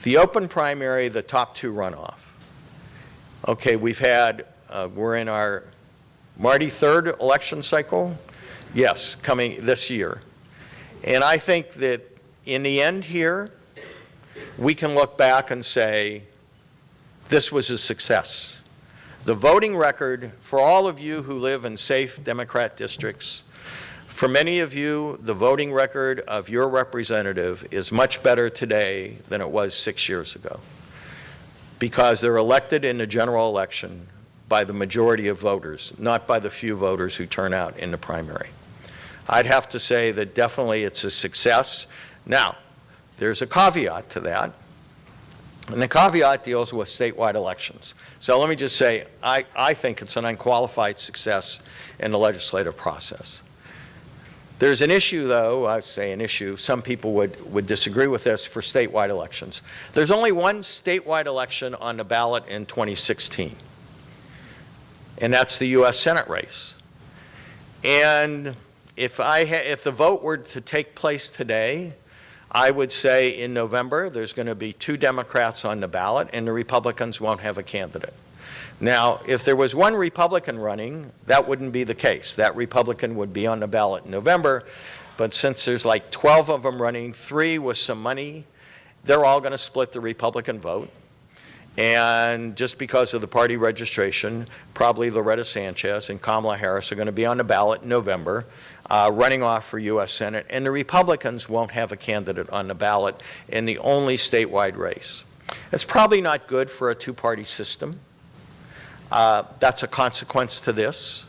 The open primary, the top two runoff. Okay, we're in our, Marty, third election cycle? Yes, coming this year. And I think that in the end here, we can look back and say, this was a success. The voting record, for all of you who live in safe Democrat districts, for many of you, the voting record of your representative is much better today than it was 6 years ago, because they're elected in the general election by the majority of voters, not by the few voters who turn out in the primary. I'd have to say that definitely it's a success. Now, there's a caveat to that, and the caveat deals with statewide elections. So let me just say, I think it's an unqualified success in the legislative process. There's an issue, though, I say an issue, some people would disagree with this, for statewide elections. There's only one statewide election on the ballot in 2016, and that's the U.S. Senate race. And if the vote were to take place today, I would say in November there's going to be 2 Democrats on the ballot and the Republicans won't have a candidate. Now, if there was one Republican running, that wouldn't be the case. That Republican would be on the ballot in November, but since there's like 12 of them running, 3 with some money, they're all going to split the Republican vote. And just because of the party registration, probably Loretta Sanchez and Kamala Harris are going to be on the ballot in November, running off for U.S. Senate, and the Republicans won't have a candidate on the ballot in the only statewide race. It's probably not good for a two-party system. That's a consequence to this.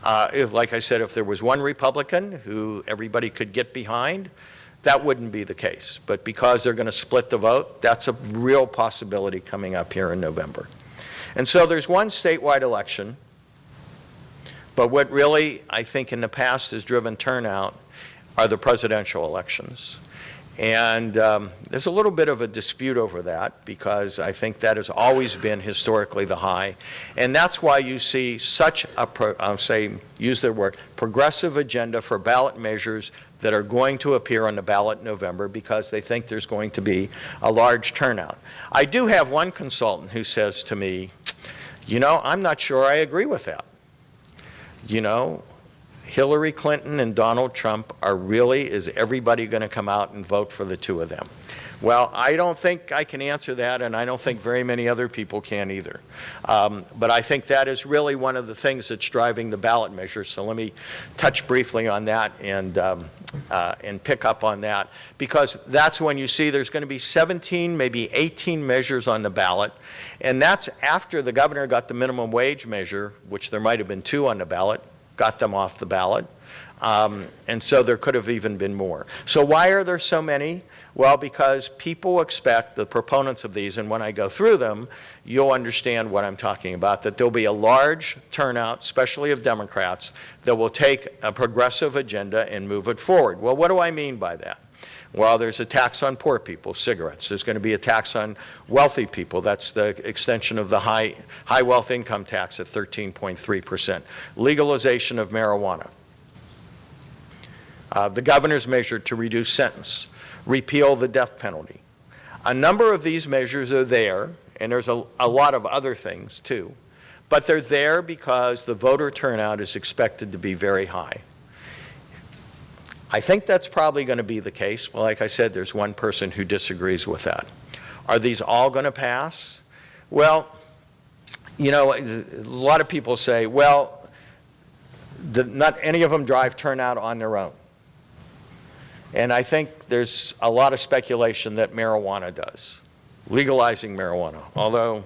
Like I said, if there was one Republican who everybody could get behind, that wouldn't be the case. But because they're going to split the vote, that's a real possibility coming up here in November. And so there's one statewide election, but what really, I think, in the past has driven turnout are the presidential elections. And there's a little bit of a dispute over that, because I think that has always been historically the high. And that's why you see such a, use their word, progressive agenda for ballot measures that are going to appear on the ballot in November, because they think there's going to be a large turnout. I do have one consultant who says to me, you know, I'm not sure I agree with that. You know, Hillary Clinton and Donald Trump is everybody going to come out and vote for the two of them? Well, I don't think I can answer that, and I don't think very many other people can either. But I think that is really one of the things that's driving the ballot measures. So let me touch briefly on that and pick up on that, because that's when you see there's going to be 17, maybe 18 measures on the ballot, and that's after the governor got the minimum wage measure, which there might have been 2 on the ballot, got them off the ballot. And so there could have even been more. So why are there so many? Well, because people expect, the proponents of these, and when I go through them, you'll understand what I'm talking about, that there'll be a large turnout, especially of Democrats, that will take a progressive agenda and move it forward. Well, what do I mean by that? Well, there's a tax on poor people, cigarettes. There's going to be a tax on wealthy people. That's the extension of the high wealth income tax at 13.3%. Legalization of marijuana. The governor's measure to reduce sentence. Repeal the death penalty. A number of these measures are there, and there's a lot of other things too, but they're there because the voter turnout is expected to be very high. I think that's probably going to be the case. Well, like I said, there's one person who disagrees with that. Are these all going to pass? Well, you know, a lot of people say, well, not any of them drive turnout on their own. And I think there's a lot of speculation that marijuana does, legalizing marijuana. Although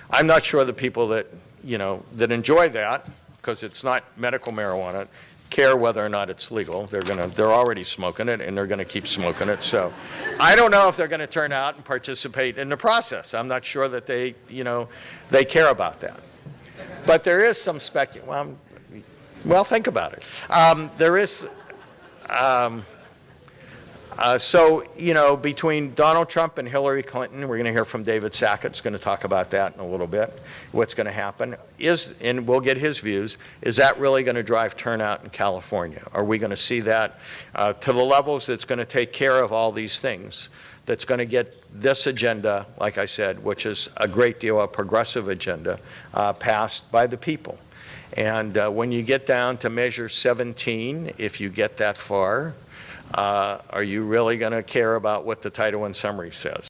I'm not sure the people that, you know, that enjoy that, because it's not medical marijuana, care whether or not it's legal. They're already smoking it, and they're going to keep smoking it. So I don't know if they're going to turn out and participate in the process. I'm not sure that they, you know, they care about that. But there is some speculation. Well, think about it. There is. So, you know, between Donald Trump and Hillary Clinton, we're going to hear from David Sackett's going to talk about that in a little bit, what's going to happen, and we'll get his views, is that really going to drive turnout in California? Are we going to see that to the levels that's going to take care of all these things that's going to get this agenda, like I said, which is a great deal of progressive agenda, passed by the people. And when you get down to measure 17, if you get that far, are you really going to care about what the Title I summary says?